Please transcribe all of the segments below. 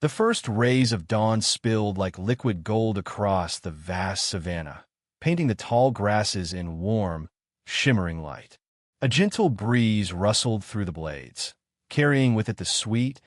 The first rays of dawn spilled like liquid gold across the vast savanna, painting the tall grasses in warm, shimmering light. A gentle breeze rustled through the blades, carrying with it the sweet,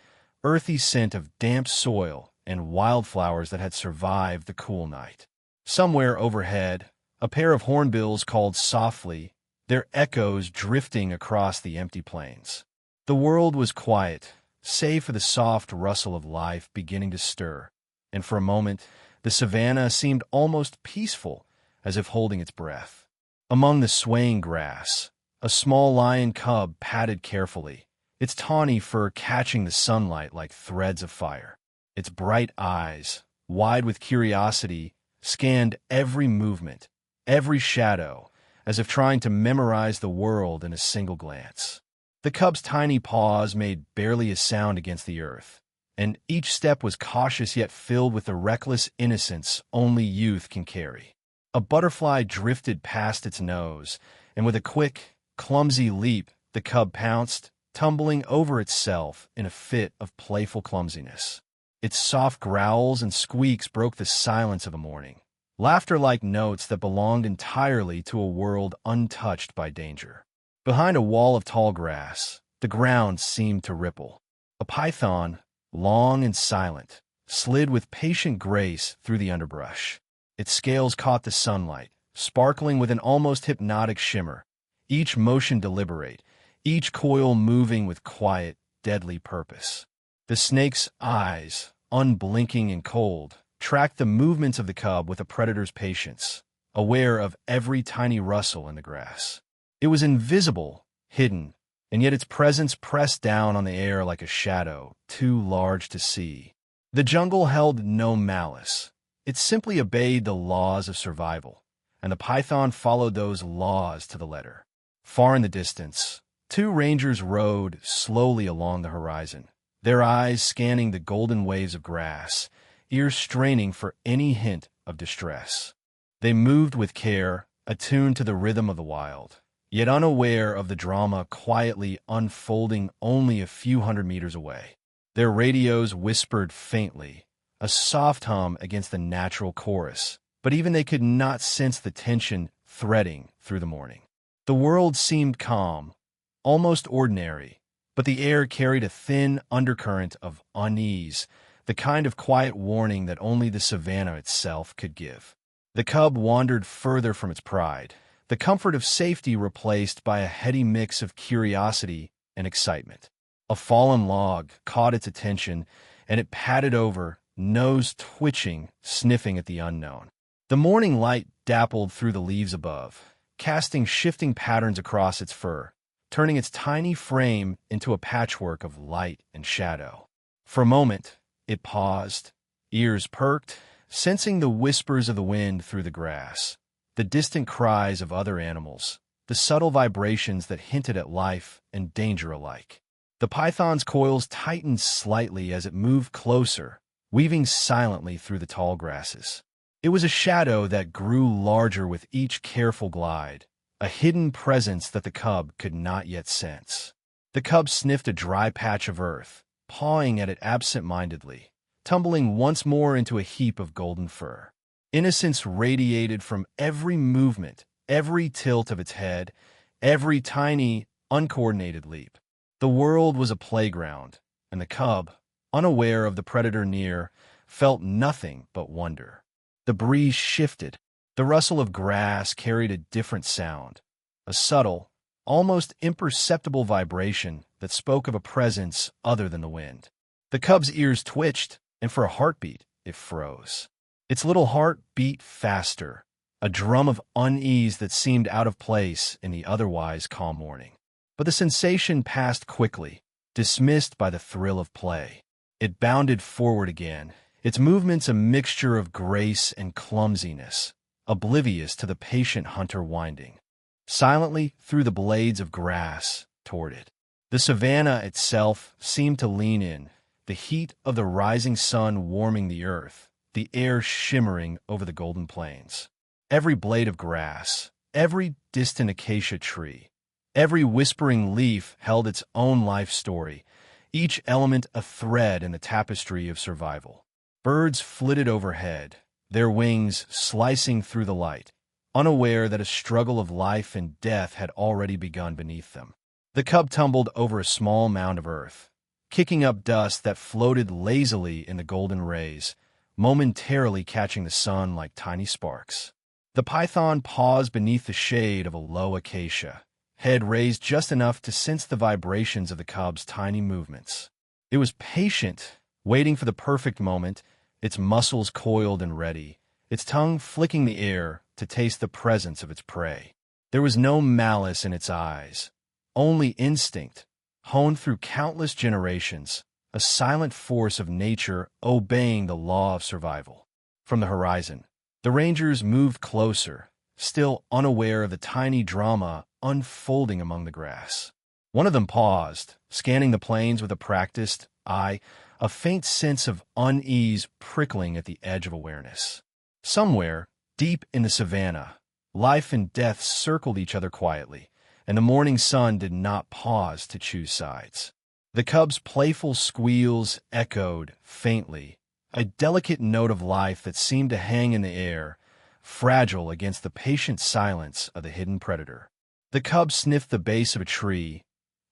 earthy scent of damp soil and wildflowers that had survived the cool night. Somewhere overhead, a pair of hornbills called softly, their echoes drifting across the empty plains. The world was quiet, save for the soft rustle of life beginning to stir, and for a moment the savanna seemed almost peaceful, as if holding its breath. Among the swaying grass, a small lion cub padded carefully, its tawny fur catching the sunlight like threads of fire. Its bright eyes, wide with curiosity, scanned every movement, every shadow, as if trying to memorize the world in a single glance. The cub's tiny paws made barely a sound against the earth, and each step was cautious yet filled with the reckless innocence only youth can carry. A butterfly drifted past its nose, and with a quick, clumsy leap, the cub pounced, tumbling over itself in a fit of playful clumsiness. Its soft growls and squeaks broke the silence of the morning, laughter-like notes that belonged entirely to a world untouched by danger. Behind a wall of tall grass, the ground seemed to ripple. A python, long and silent, slid with patient grace through the underbrush. Its scales caught the sunlight, sparkling with an almost hypnotic shimmer, each motion deliberate, each coil moving with quiet, deadly purpose. The snake's eyes, unblinking and cold, tracked the movements of the cub with a predator's patience, aware of every tiny rustle in the grass. It was invisible, hidden, and yet its presence pressed down on the air like a shadow, too large to see. The jungle held no malice. It simply obeyed the laws of survival, and the python followed those laws to the letter. Far in the distance, two rangers rode slowly along the horizon, their eyes scanning the golden waves of grass, ears straining for any hint of distress. They moved with care, attuned to the rhythm of the wild, yet unaware of the drama quietly unfolding only a few hundred meters away. Their radios whispered faintly, a soft hum against the natural chorus, but even they could not sense the tension threading through the morning. The world seemed calm, almost ordinary, but the air carried a thin undercurrent of unease, the kind of quiet warning that only the savanna itself could give. The cub wandered further from its pride, the comfort of safety replaced by a heady mix of curiosity and excitement. A fallen log caught its attention, and it padded over, nose twitching, sniffing at the unknown. The morning light dappled through the leaves above, casting shifting patterns across its fur, turning its tiny frame into a patchwork of light and shadow. For a moment, it paused, ears perked, sensing the whispers of the wind through the grass, the distant cries of other animals, the subtle vibrations that hinted at life and danger alike. The python's coils tightened slightly as it moved closer, weaving silently through the tall grasses. It was a shadow that grew larger with each careful glide, a hidden presence that the cub could not yet sense. The cub sniffed a dry patch of earth, pawing at it absent-mindedly, tumbling once more into a heap of golden fur. Innocence radiated from every movement, every tilt of its head, every tiny, uncoordinated leap. The world was a playground, and the cub, unaware of the predator near, felt nothing but wonder. The breeze shifted. The rustle of grass carried a different sound, a subtle, almost imperceptible vibration that spoke of a presence other than the wind. The cub's ears twitched, and for a heartbeat, it froze. Its little heart beat faster, a drum of unease that seemed out of place in the otherwise calm morning. But the sensation passed quickly, dismissed by the thrill of play. It bounded forward again, its movements a mixture of grace and clumsiness, oblivious to the patient hunter winding silently through the blades of grass toward it. The savanna itself seemed to lean in, the heat of the rising sun warming the earth, the air shimmering over the golden plains. Every blade of grass, every distant acacia tree, every whispering leaf held its own life story, each element a thread in the tapestry of survival. Birds flitted overhead, their wings slicing through the light, unaware that a struggle of life and death had already begun beneath them. The cub tumbled over a small mound of earth, kicking up dust that floated lazily in the golden rays, momentarily catching the sun like tiny sparks. The python paused beneath the shade of a low acacia, head raised just enough to sense the vibrations of the cub's tiny movements. It was patient, waiting for the perfect moment, its muscles coiled and ready, its tongue flicking the air to taste the presence of its prey. There was no malice in its eyes, only instinct, honed through countless generations, a silent force of nature obeying the law of survival. From the horizon, the rangers moved closer, still unaware of the tiny drama unfolding among the grass. One of them paused, scanning the plains with a practiced eye, a faint sense of unease prickling at the edge of awareness. Somewhere, deep in the savannah, life and death circled each other quietly, and the morning sun did not pause to choose sides. The cub's playful squeals echoed faintly, a delicate note of life that seemed to hang in the air, fragile against the patient silence of the hidden predator. The cub sniffed the base of a tree,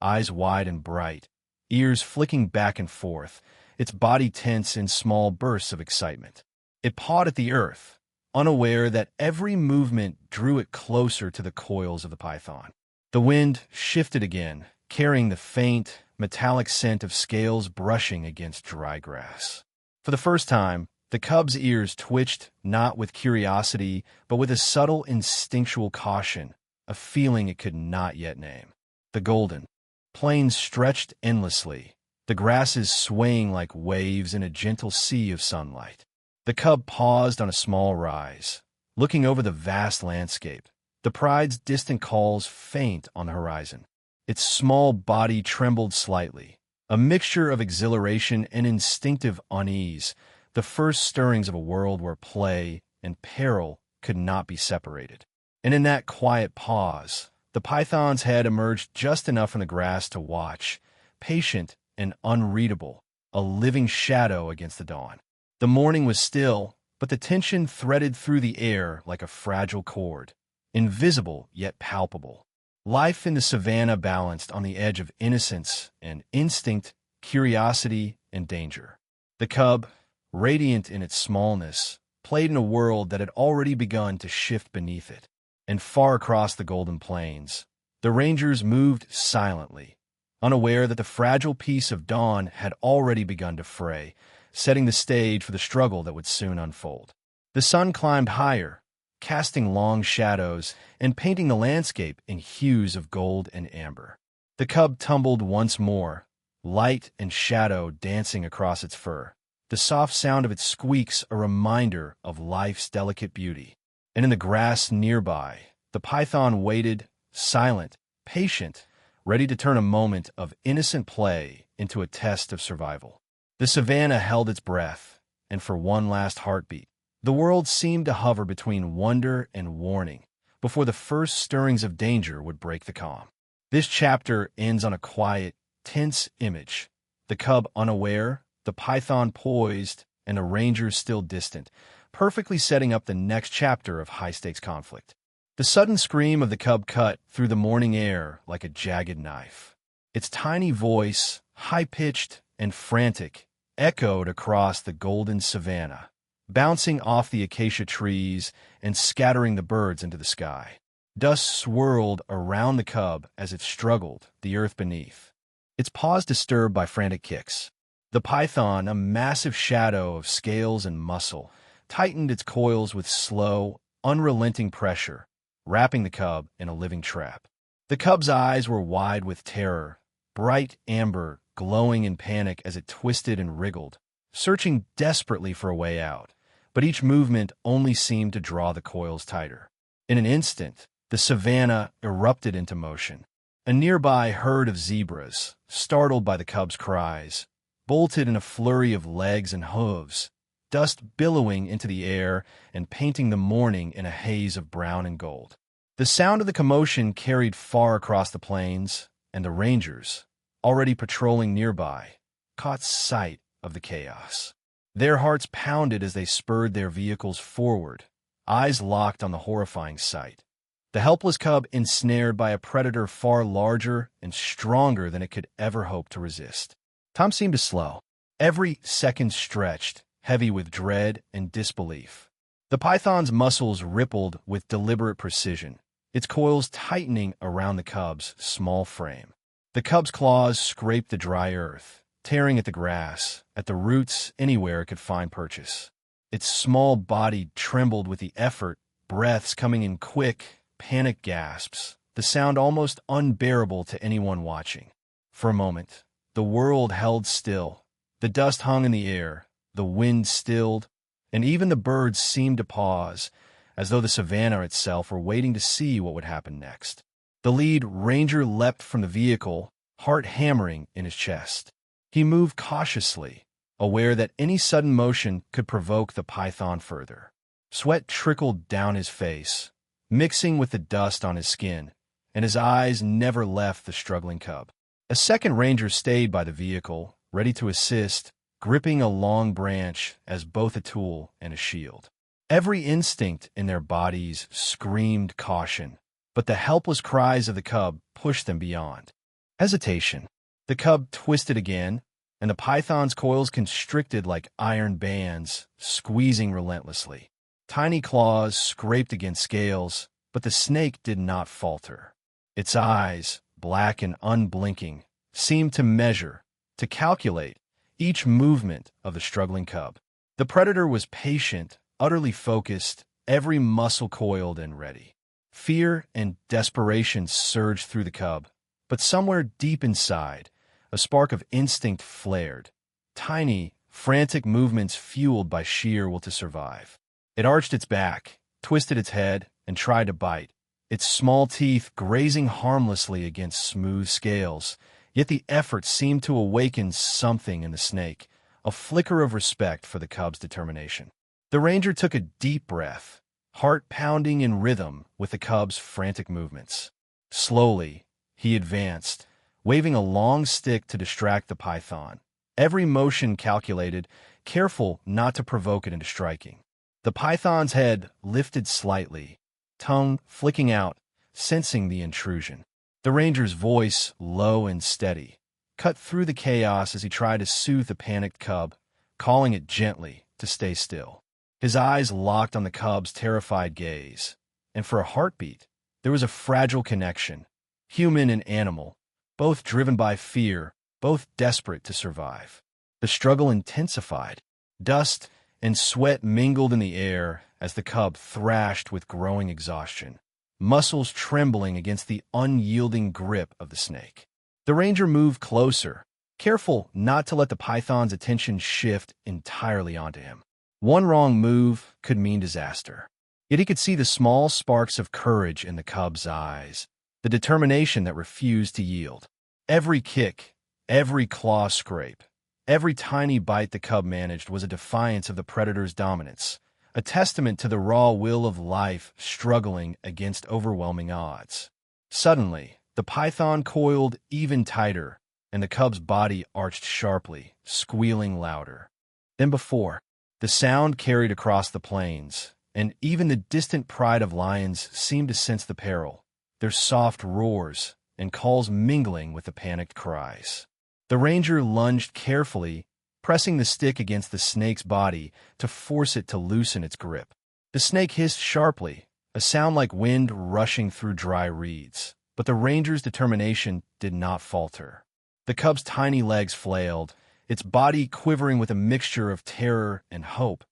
eyes wide and bright, ears flicking back and forth, its body tense in small bursts of excitement. It pawed at the earth, unaware that every movement drew it closer to the coils of the python. The wind shifted again, carrying the faint, metallic scent of scales brushing against dry grass. For the first time, the cub's ears twitched, not with curiosity, but with a subtle instinctual caution, a feeling it could not yet name. The golden plains stretched endlessly, the grasses swaying like waves in a gentle sea of sunlight. The cub paused on a small rise, looking over the vast landscape, the pride's distant calls faint on the horizon. Its small body trembled slightly, a mixture of exhilaration and instinctive unease, the first stirrings of a world where play and peril could not be separated. And in that quiet pause, the python's head emerged just enough from the grass to watch, patient and unreadable, a living shadow against the dawn. The morning was still, but the tension threaded through the air like a fragile cord, invisible yet palpable. Life in the savannah balanced on the edge of innocence and instinct, curiosity and danger. The cub, radiant in its smallness, played in a world that had already begun to shift beneath it. And far across the golden plains, the rangers moved silently, unaware that the fragile peace of dawn had already begun to fray, setting the stage for the struggle that would soon unfold. The sun climbed higher, casting long shadows and painting the landscape in hues of gold and amber. The cub tumbled once more, light and shadow dancing across its fur, the soft sound of its squeaks a reminder of life's delicate beauty. And in the grass nearby, the python waited, silent, patient, ready to turn a moment of innocent play into a test of survival. The savannah held its breath, and for one last heartbeat, the world seemed to hover between wonder and warning before the first stirrings of danger would break the calm. This chapter ends on a quiet, tense image, the cub unaware, the python poised, and the rangers still distant, perfectly setting up the next chapter of high-stakes conflict. The sudden scream of the cub cut through the morning air like a jagged knife. Its tiny voice, high-pitched and frantic, echoed across the golden savannah, bouncing off the acacia trees and scattering the birds into the sky. Dust swirled around the cub as it struggled the earth beneath, its paws disturbed by frantic kicks. The python, a massive shadow of scales and muscle, tightened its coils with slow, unrelenting pressure, wrapping the cub in a living trap. The cub's eyes were wide with terror, bright amber, glowing in panic as it twisted and wriggled, searching desperately for a way out, but each movement only seemed to draw the coils tighter. In an instant, the savannah erupted into motion. A nearby herd of zebras, startled by the cub's cries, bolted in a flurry of legs and hooves, dust billowing into the air and painting the morning in a haze of brown and gold. The sound of the commotion carried far across the plains, and the rangers, already patrolling nearby, caught sight of the chaos. Their hearts pounded as they spurred their vehicles forward, eyes locked on the horrifying sight. The helpless cub ensnared by a predator far larger and stronger than it could ever hope to resist. Time seemed to slow. Every second stretched, heavy with dread and disbelief. The python's muscles rippled with deliberate precision, its coils tightening around the cub's small frame. The cub's claws scraped the dry earth, tearing at the grass, at the roots anywhere it could find purchase. Its small body trembled with the effort, breaths coming in quick, panicked gasps, the sound almost unbearable to anyone watching. For a moment, the world held still. The dust hung in the air, the wind stilled, and even the birds seemed to pause, as though the savanna itself were waiting to see what would happen next. The lead ranger leapt from the vehicle, heart hammering in his chest. He moved cautiously, aware that any sudden motion could provoke the python further. Sweat trickled down his face, mixing with the dust on his skin, and his eyes never left the struggling cub. A second ranger stayed by the vehicle, ready to assist, gripping a long branch as both a tool and a shield. Every instinct in their bodies screamed caution, but the helpless cries of the cub pushed them beyond. Hesitation. The cub twisted again, and the python's coils constricted like iron bands, squeezing relentlessly. Tiny claws scraped against scales, but the snake did not falter. Its eyes, black and unblinking, seemed to measure, to calculate, each movement of the struggling cub. The predator was patient, utterly focused, every muscle coiled and ready. Fear and desperation surged through the cub, but somewhere deep inside, a spark of instinct flared. Tiny, frantic movements fueled by sheer will to survive. It arched its back, twisted its head, and tried to bite, its small teeth grazing harmlessly against smooth scales. Yet the effort seemed to awaken something in the snake, a flicker of respect for the cub's determination. The ranger took a deep breath, heart pounding in rhythm with the cub's frantic movements. Slowly, he advanced, waving a long stick to distract the python, every motion calculated, careful not to provoke it into striking. The python's head lifted slightly, tongue flicking out, sensing the intrusion. The ranger's voice, low and steady, cut through the chaos as he tried to soothe the panicked cub, calling it gently to stay still. His eyes locked on the cub's terrified gaze, and for a heartbeat, there was a fragile connection, human and animal, both driven by fear, both desperate to survive. The struggle intensified. Dust and sweat mingled in the air as the cub thrashed with growing exhaustion, muscles trembling against the unyielding grip of the snake. The ranger moved closer, careful not to let the python's attention shift entirely onto him. One wrong move could mean disaster. Yet he could see the small sparks of courage in the cub's eyes, the determination that refused to yield. Every kick, every claw scrape, every tiny bite the cub managed was a defiance of the predator's dominance, a testament to the raw will of life struggling against overwhelming odds. Suddenly, the python coiled even tighter, and the cub's body arched sharply, squealing louder than before. The sound carried across the plains, and even the distant pride of lions seemed to sense the peril, their soft roars and calls mingling with the panicked cries. The ranger lunged carefully, pressing the stick against the snake's body to force it to loosen its grip. The snake hissed sharply, a sound like wind rushing through dry reeds, but the ranger's determination did not falter. The cub's tiny legs flailed, its body quivering with a mixture of terror and hope,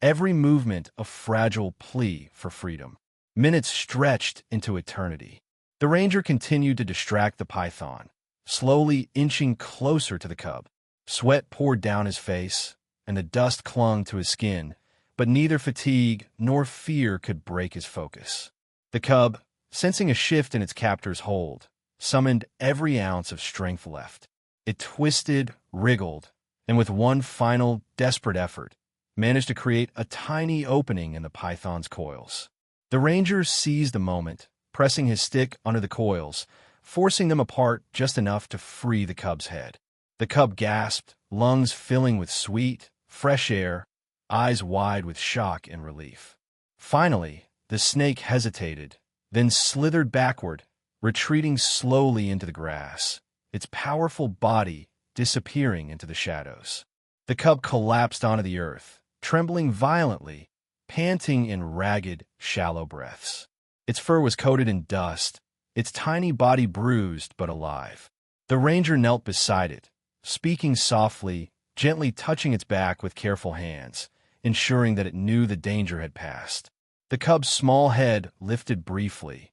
every movement a fragile plea for freedom. Minutes stretched into eternity. The ranger continued to distract the python, slowly inching closer to the cub. Sweat poured down his face, and the dust clung to his skin, but neither fatigue nor fear could break his focus. The cub, sensing a shift in its captor's hold, summoned every ounce of strength left. It twisted, wriggled, and with one final, desperate effort, managed to create a tiny opening in the python's coils. The ranger seized a moment, pressing his stick under the coils, forcing them apart just enough to free the cub's head. The cub gasped, lungs filling with sweet, fresh air, eyes wide with shock and relief. Finally, the snake hesitated, then slithered backward, retreating slowly into the grass, its powerful body disappearing into the shadows. The cub collapsed onto the earth, trembling violently, panting in ragged, shallow breaths. Its fur was coated in dust, its tiny body bruised but alive. The ranger knelt beside it, speaking softly, gently touching its back with careful hands, ensuring that it knew the danger had passed. The cub's small head lifted briefly,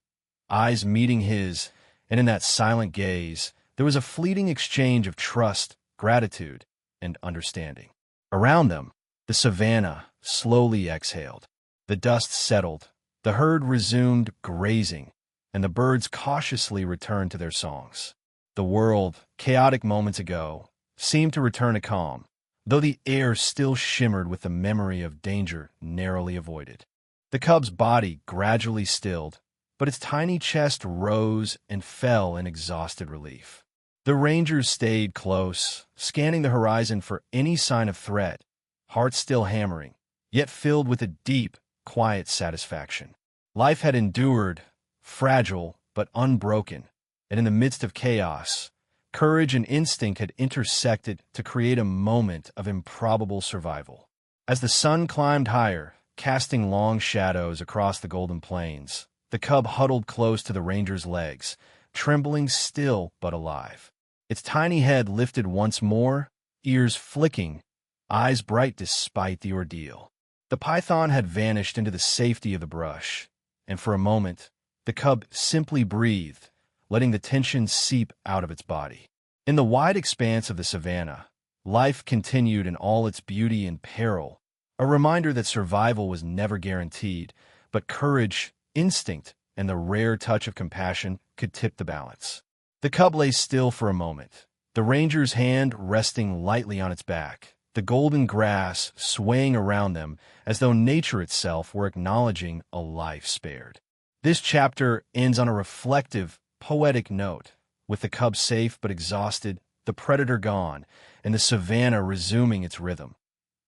eyes meeting his, and in that silent gaze, there was a fleeting exchange of trust, gratitude, and understanding. Around them, the savanna slowly exhaled. The dust settled, the herd resumed grazing, and the birds cautiously returned to their songs. The world, chaotic moments ago, seemed to return to calm, though the air still shimmered with the memory of danger narrowly avoided. The cub's body gradually stilled, but its tiny chest rose and fell in exhausted relief. The rangers stayed close, scanning the horizon for any sign of threat, hearts still hammering, yet filled with a deep, quiet satisfaction. Life had endured, fragile but unbroken, and in the midst of chaos, courage and instinct had intersected to create a moment of improbable survival. As the sun climbed higher, casting long shadows across the golden plains, the cub huddled close to the ranger's legs, trembling still but alive. Its tiny head lifted once more, ears flicking, eyes bright despite the ordeal. The python had vanished into the safety of the brush, and for a moment, the cub simply breathed, letting the tension seep out of its body. In the wide expanse of the savanna, life continued in all its beauty and peril, a reminder that survival was never guaranteed, but courage, instinct, and the rare touch of compassion could tip the balance. The cub lay still for a moment, the ranger's hand resting lightly on its back, the golden grass swaying around them as though nature itself were acknowledging a life spared. This chapter ends on a reflective, poetic note, with the cub safe but exhausted, the predator gone, and the savanna resuming its rhythm,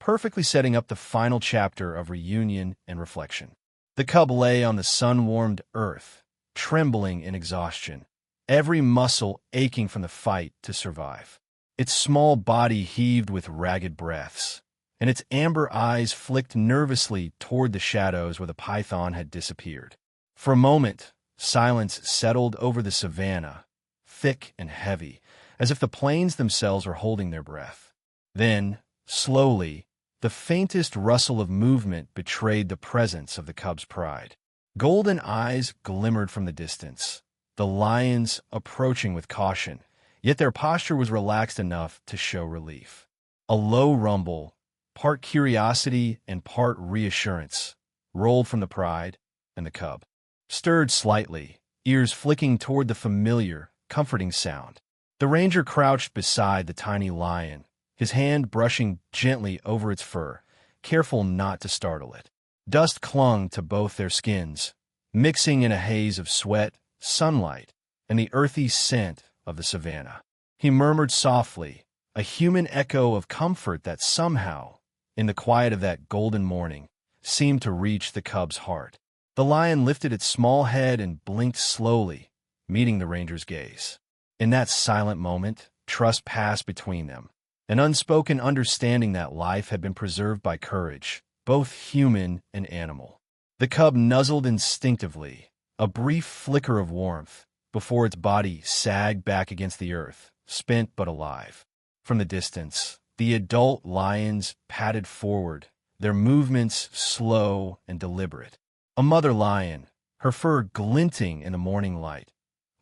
perfectly setting up the final chapter of reunion and reflection. The cub lay on the sun-warmed earth, trembling in exhaustion, every muscle aching from the fight to survive. Its small body heaved with ragged breaths, and its amber eyes flicked nervously toward the shadows where the python had disappeared. For a moment, silence settled over the savanna, thick and heavy, as if the plains themselves were holding their breath. Then, slowly, the faintest rustle of movement betrayed the presence of the cub's pride. Golden eyes glimmered from the distance, the lions approaching with caution, yet their posture was relaxed enough to show relief. A low rumble, part curiosity and part reassurance, rolled from the pride and the cub. Stirred slightly, ears flicking toward the familiar, comforting sound. The ranger crouched beside the tiny lion, his hand brushing gently over its fur, careful not to startle it. Dust clung to both their skins, mixing in a haze of sweat, sunlight, and the earthy scent of the savanna. He murmured softly, a human echo of comfort that somehow, in the quiet of that golden morning, seemed to reach the cub's heart. The lion lifted its small head and blinked slowly, meeting the ranger's gaze. In that silent moment, trust passed between them, an unspoken understanding that life had been preserved by courage, both human and animal. The cub nuzzled instinctively, a brief flicker of warmth, before its body sagged back against the earth, spent but alive. From the distance, the adult lions padded forward, their movements slow and deliberate. A mother lion, her fur glinting in the morning light,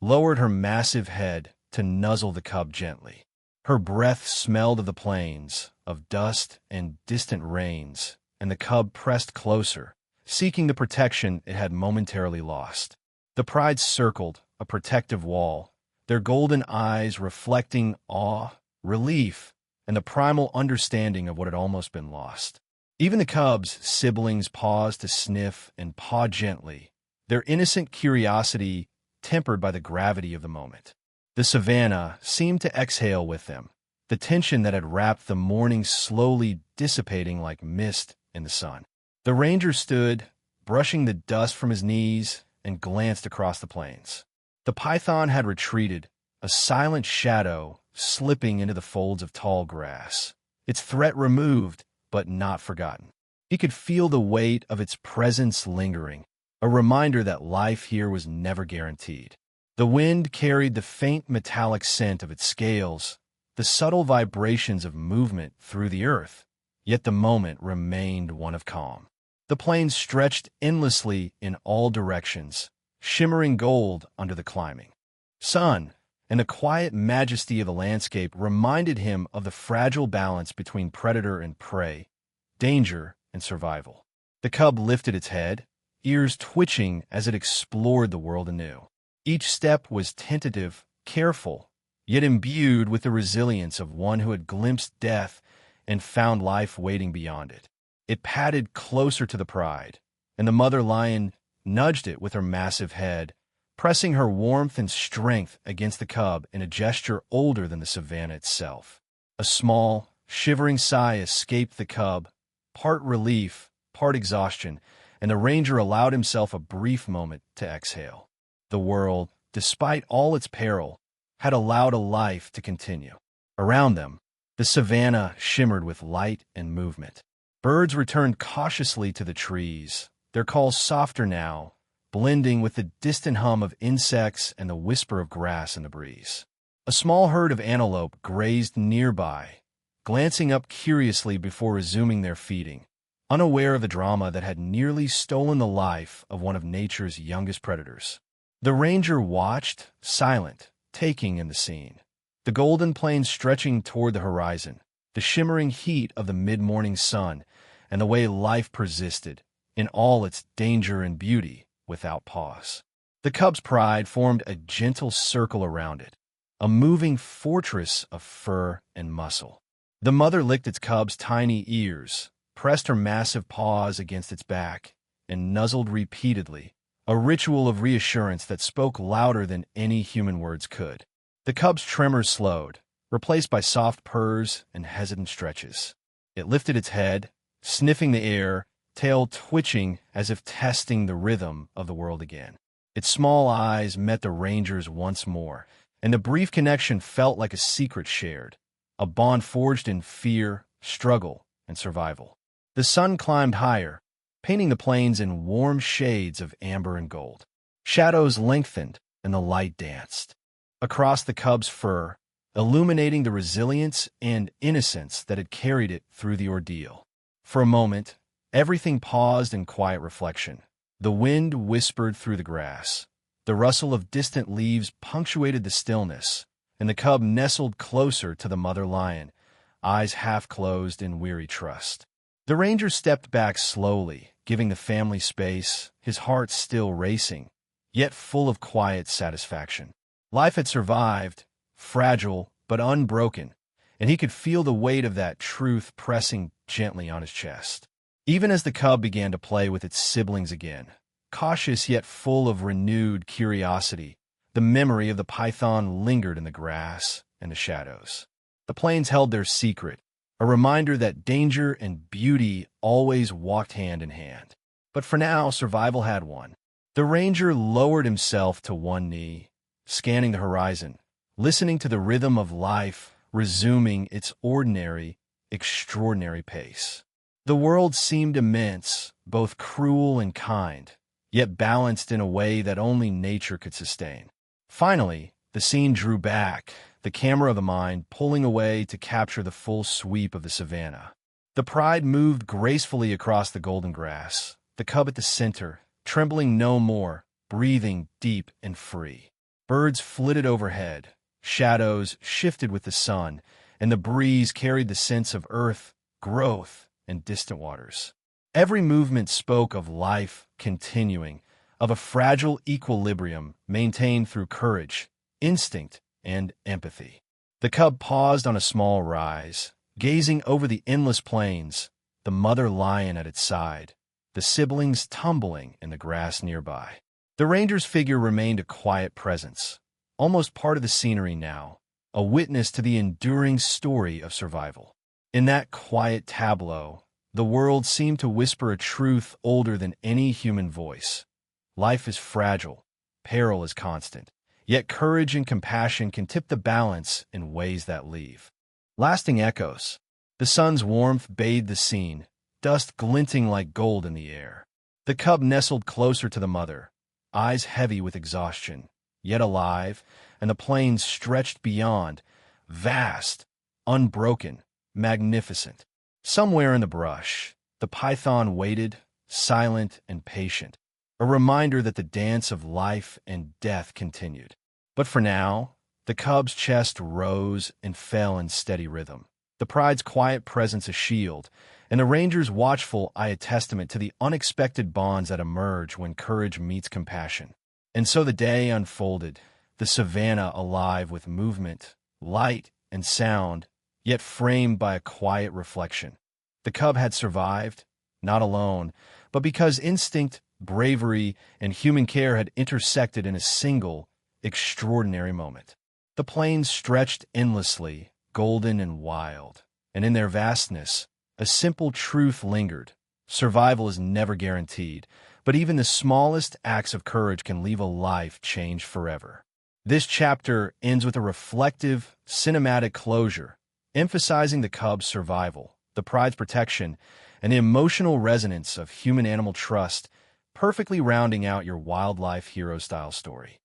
lowered her massive head to nuzzle the cub gently. Her breath smelled of the plains, of dust and distant rains, and the cub pressed closer, seeking the protection it had momentarily lost. The pride circled, a protective wall, their golden eyes reflecting awe, relief, and the primal understanding of what had almost been lost. Even the cub's siblings paused to sniff and paw gently, their innocent curiosity tempered by the gravity of the moment. The savanna seemed to exhale with them, the tension that had wrapped the morning slowly dissipating like mist in the sun. The ranger stood, brushing the dust from his knees, and glanced across the plains. The python had retreated, a silent shadow slipping into the folds of tall grass, its threat removed, but not forgotten. He could feel the weight of its presence lingering, a reminder that life here was never guaranteed. The wind carried the faint metallic scent of its scales, the subtle vibrations of movement through the earth, yet the moment remained one of calm. The plains stretched endlessly in all directions, shimmering gold under the climbing sun, and the quiet majesty of the landscape reminded him of the fragile balance between predator and prey, danger and survival. The cub lifted its head, ears twitching as it explored the world anew. Each step was tentative, careful, yet imbued with the resilience of one who had glimpsed death and found life waiting beyond it. It padded closer to the pride, and the mother lion nudged it with her massive head, pressing her warmth and strength against the cub in a gesture older than the savanna itself. A small, shivering sigh escaped the cub, part relief, part exhaustion, and the ranger allowed himself a brief moment to exhale. The world, despite all its peril, had allowed a life to continue. Around them, the savanna shimmered with light and movement. Birds returned cautiously to the trees, their calls softer now, blending with the distant hum of insects and the whisper of grass in the breeze. A small herd of antelope grazed nearby, glancing up curiously before resuming their feeding, unaware of the drama that had nearly stolen the life of one of nature's youngest predators. The ranger watched, silent, taking in the scene. The golden plains stretching toward the horizon, the shimmering heat of the mid-morning sun, and the way life persisted, in all its danger and beauty, without pause. The cub's pride formed a gentle circle around it, a moving fortress of fur and muscle. The mother licked its cub's tiny ears, pressed her massive paws against its back, and nuzzled repeatedly, a ritual of reassurance that spoke louder than any human words could. The cub's tremors slowed, replaced by soft purrs and hesitant stretches. It lifted its head, sniffing the air, tail twitching as if testing the rhythm of the world again. Its small eyes met the ranger's once more, and the brief connection felt like a secret shared, a bond forged in fear, struggle, and survival. The sun climbed higher, painting the plains in warm shades of amber and gold. Shadows lengthened, and the light danced across the cub's fur, illuminating the resilience and innocence that had carried it through the ordeal. For a moment, everything paused in quiet reflection. The wind whispered through the grass. The rustle of distant leaves punctuated the stillness, and the cub nestled closer to the mother lion, eyes half closed in weary trust. The ranger stepped back slowly, giving the family space, his heart still racing, yet full of quiet satisfaction. Life had survived, fragile but unbroken, and he could feel the weight of that truth pressing gently on his chest. Even as the cub began to play with its siblings again, cautious yet full of renewed curiosity, the memory of the python lingered in the grass and the shadows. The plains held their secret, a reminder that danger and beauty always walked hand in hand. But for now, survival had won. The ranger lowered himself to one knee, scanning the horizon, listening to the rhythm of life resuming its ordinary, extraordinary pace. The world seemed immense, both cruel and kind, yet balanced in a way that only nature could sustain. Finally, the scene drew back, the camera of the mind pulling away to capture the full sweep of the savanna. The pride moved gracefully across the golden grass, the cub at the center, trembling no more, breathing deep and free. Birds flitted overhead, shadows shifted with the sun, and the breeze carried the sense of earth, growth, and distant waters. Every movement spoke of life continuing, of a fragile equilibrium maintained through courage, instinct, and empathy. The cub paused on a small rise, gazing over the endless plains, the mother lion at its side, the siblings tumbling in the grass nearby. The ranger's figure remained a quiet presence, almost part of the scenery now, a witness to the enduring story of survival. In that quiet tableau, the world seemed to whisper a truth older than any human voice. Life is fragile, peril is constant, yet courage and compassion can tip the balance in ways that leave lasting echoes. The sun's warmth bathed the scene, dust glinting like gold in the air. The cub nestled closer to the mother, eyes heavy with exhaustion, yet alive, and the plains stretched beyond, vast, unbroken, magnificent. Somewhere in the brush, the python waited, silent and patient, a reminder that the dance of life and death continued. But for now, the cub's chest rose and fell in steady rhythm, the pride's quiet presence a shield, and the ranger's watchful eye a testament to the unexpected bonds that emerge when courage meets compassion. And so the day unfolded, the savanna alive with movement, light, and sound, yet framed by a quiet reflection. The cub had survived, not alone, but because instinct, bravery, and human care had intersected in a single, extraordinary moment. The plains stretched endlessly, golden and wild, and in their vastness, a simple truth lingered. Survival is never guaranteed, but even the smallest acts of courage can leave a life changed forever. This chapter ends with a reflective, cinematic closure, emphasizing the cub's survival, the pride's protection, and the emotional resonance of human-animal trust, perfectly rounding out your wildlife hero-style story.